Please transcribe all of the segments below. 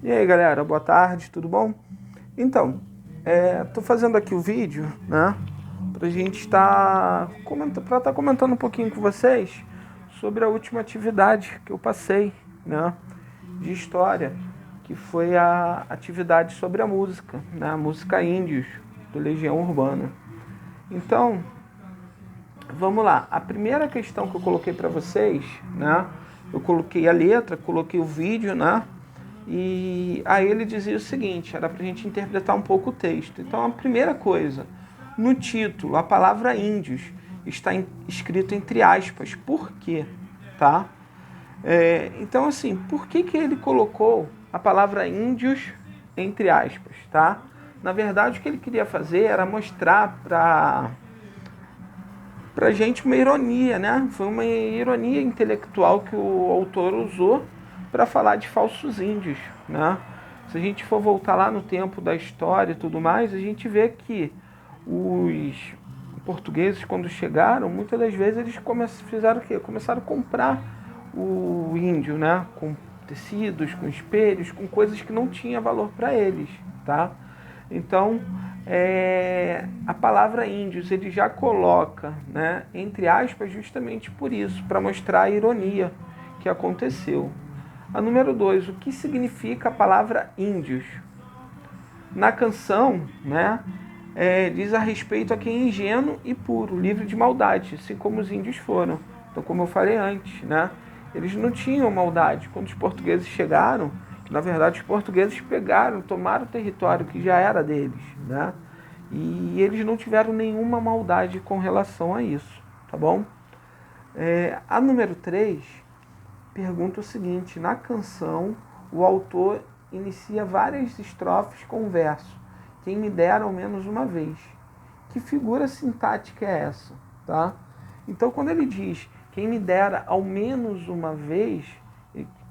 E aí, galera, boa tarde, tudo bom? Então, tô fazendo aqui o vídeo, né, pra gente estar comentando um pouquinho com vocês sobre a última atividade que eu passei, né, de história, que foi a atividade sobre a música, né, a música Índios, do Legião Urbana. Então, vamos lá. A primeira questão que eu coloquei para vocês, né, eu coloquei a letra, coloquei o vídeo, né, e aí ele dizia o seguinte, era para a gente interpretar um pouco o texto. Então a primeira coisa, no título, a palavra índios está escrito entre aspas. Por quê? Tá? Então assim, por que ele colocou a palavra índios entre aspas? Tá? Na verdade o que ele queria fazer era mostrar pra gente uma ironia, né? Foi uma ironia intelectual que o autor usou para falar de falsos índios, né? Se a gente for voltar lá no tempo da história e tudo mais, a gente vê que os portugueses, quando chegaram, muitas das vezes eles fizeram o quê? Começaram a comprar o índio, né? Com tecidos, com espelhos, com coisas que não tinham valor para eles, tá? Então, a palavra índios ele já coloca, né, entre aspas, justamente por isso, para mostrar a ironia que aconteceu. A número 2, o que significa a palavra índios? Na canção, né, diz a respeito a quem é ingênuo e puro, livre de maldade, assim como os índios foram. Então, como eu falei antes, né, eles não tinham maldade. Quando os portugueses chegaram, na verdade, os portugueses pegaram, tomaram o território que já era deles, né? E eles não tiveram nenhuma maldade com relação a isso, tá bom? A número 3 pergunta o seguinte, na canção, o autor inicia várias estrofes com um verso, quem me dera ao menos uma vez. Que figura sintática é essa, tá? Então, quando ele diz, quem me dera ao menos uma vez,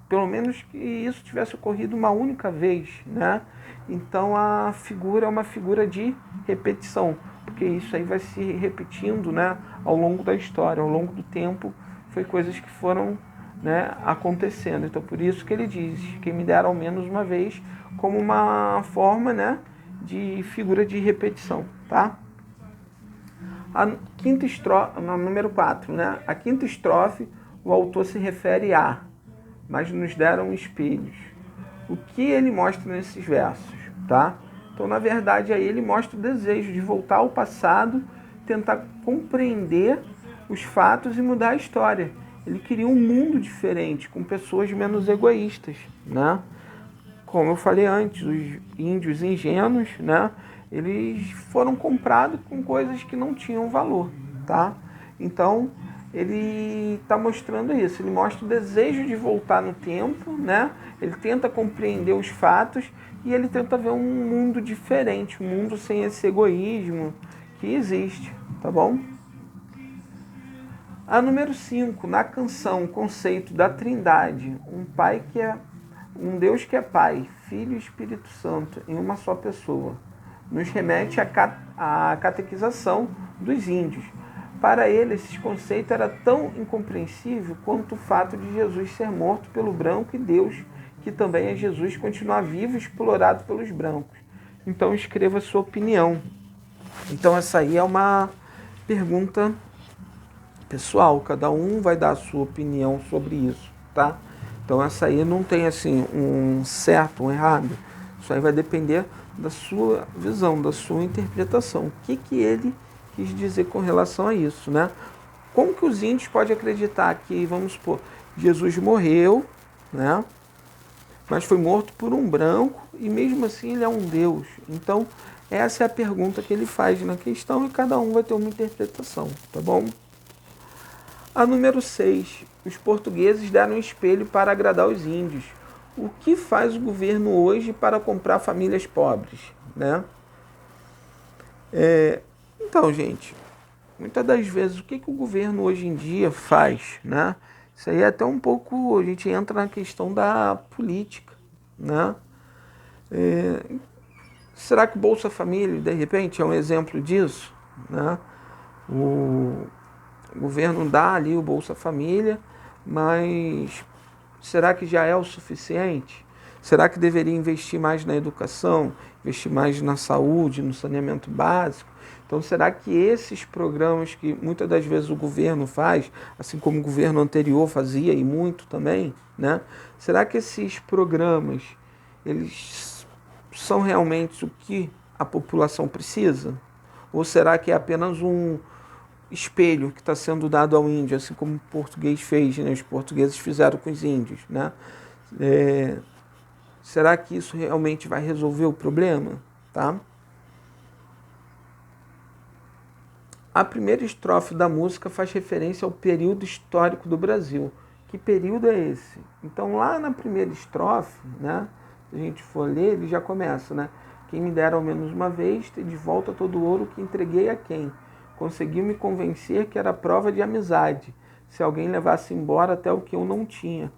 pelo menos que isso tivesse ocorrido uma única vez, né? Então a figura é uma figura de repetição, porque isso aí vai se repetindo, né, ao longo da história, ao longo do tempo, foi coisas que foram, né, acontecendo. Então por isso que ele diz, quem me dera ao menos uma vez, como uma forma, né, de figura de repetição, tá? A quinta estrofe, no número 4, né? A quinta estrofe, o autor se refere a mas nos deram espelhos. O que ele mostra nesses versos, tá? Então, na verdade, aí ele mostra o desejo de voltar ao passado, tentar compreender os fatos e mudar a história. Ele queria um mundo diferente, com pessoas menos egoístas, né? Como eu falei antes, os índios ingênuos, né? Eles foram comprados com coisas que não tinham valor, tá? Então, ele está mostrando isso, ele mostra o desejo de voltar no tempo, né? Ele tenta compreender os fatos e ele tenta ver um mundo diferente, um mundo sem esse egoísmo que existe, tá bom? A número 5, na canção, o conceito da Trindade, um Deus que é Pai, Filho e Espírito Santo em uma só pessoa, nos remete à catequização dos índios. Para ele, esse conceito era tão incompreensível quanto o fato de Jesus ser morto pelo branco e Deus, que também é Jesus, continuar vivo e explorado pelos brancos. Então escreva a sua opinião. Então essa aí é uma pergunta pessoal, cada um vai dar a sua opinião sobre isso, tá? Então essa aí não tem assim um certo, um errado. Isso aí vai depender da sua visão, da sua interpretação. O que ele quis dizer com relação a isso, né? Como que os índios podem acreditar que, vamos supor, Jesus morreu, né? Mas foi morto por um branco e mesmo assim ele é um Deus. Então, essa é a pergunta que ele faz na questão e cada um vai ter uma interpretação, tá bom? A número 6, os portugueses deram um espelho para agradar os índios. O que faz o governo hoje para comprar famílias pobres, né? Então, gente, muitas das vezes, o que o governo hoje em dia faz, né? Isso aí é até um pouco, a gente entra na questão da política, né? Será que o Bolsa Família, de repente, é um exemplo disso, né? O governo dá ali o Bolsa Família, mas será que já é o suficiente? Será que deveria investir mais na educação, investir mais na saúde, no saneamento básico? Então, será que esses programas que muitas das vezes o governo faz, assim como o governo anterior fazia e muito também, né? Será que esses programas, eles são realmente o que a população precisa? Ou será que é apenas um espelho que está sendo dado ao índio, assim como o português fez, né? Os portugueses fizeram com os índios, né? Será que isso realmente vai resolver o problema? Tá? A primeira estrofe da música faz referência ao período histórico do Brasil. Que período é esse? Então, lá na primeira estrofe, né, se a gente for ler, ele já começa, né? Quem me dera ao menos uma vez, ter de volta todo o ouro que entreguei a quem? Conseguiu me convencer que era prova de amizade, se alguém levasse embora até o que eu não tinha.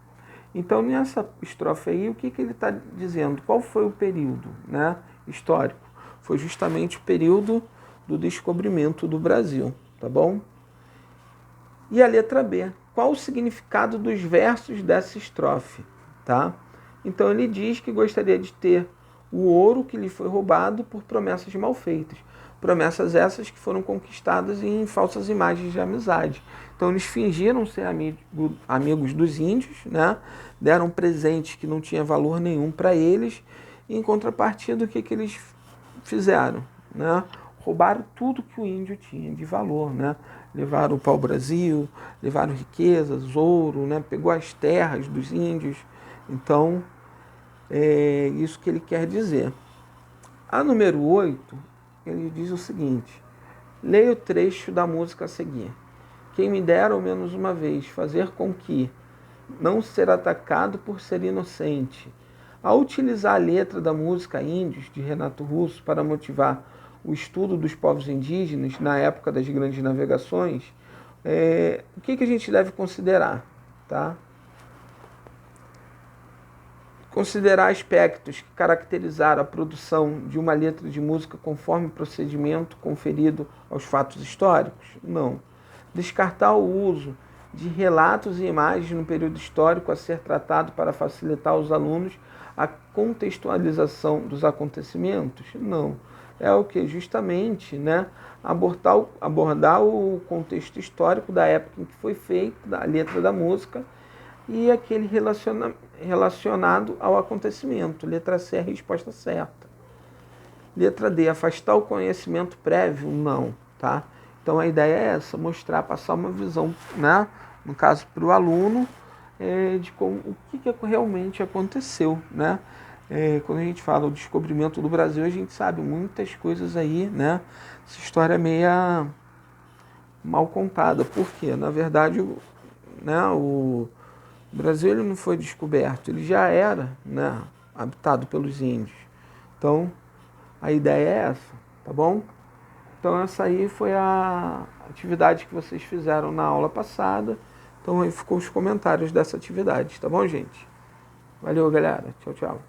Então, nessa estrofe aí, o que ele está dizendo? Qual foi o período, né, histórico? Foi justamente o período do descobrimento do Brasil, tá bom? E a letra B, qual o significado dos versos dessa estrofe, tá? Então ele diz que gostaria de ter o ouro que lhe foi roubado por promessas mal feitas. Promessas essas que foram conquistadas em falsas imagens de amizade. Então eles fingiram ser amigos dos índios, né? Deram presentes que não tinha valor nenhum para eles, e em contrapartida o que eles fizeram, né? Roubaram tudo que o índio tinha de valor, né? Levaram o pau-brasil, levaram riquezas, ouro, né? Pegou as terras dos índios. Então, é isso que ele quer dizer. A número 8, ele diz o seguinte: leia o trecho da música a seguir. Quem me dera ao menos uma vez fazer com que não ser atacado por ser inocente. Ao utilizar a letra da música Índios, de Renato Russo, para motivar o estudo dos povos indígenas na época das grandes navegações, o que a gente deve considerar? Tá? Considerar aspectos que caracterizaram a produção de uma letra de música conforme o procedimento conferido aos fatos históricos? Não. Descartar o uso de relatos e imagens no período histórico a ser tratado para facilitar aos alunos a contextualização dos acontecimentos? Não. É o que? Justamente, né, abordar o contexto histórico da época em que foi feita a letra da música e aquele relacionado ao acontecimento. Letra C é a resposta certa. Letra D, afastar o conhecimento prévio? Não, tá? Então a ideia é essa, mostrar, passar uma visão, né, no caso para o aluno, de como, o que realmente aconteceu, né? Quando a gente fala o descobrimento do Brasil, a gente sabe muitas coisas aí, né? Essa história é meia mal contada, porque na verdade, né, o Brasil ele não foi descoberto, ele já era, né, habitado pelos índios. Então a ideia é essa, tá bom? Então essa aí foi a atividade que vocês fizeram na aula passada. Então aí ficou os comentários dessa atividade, tá bom, gente? Valeu, galera. Tchau, tchau.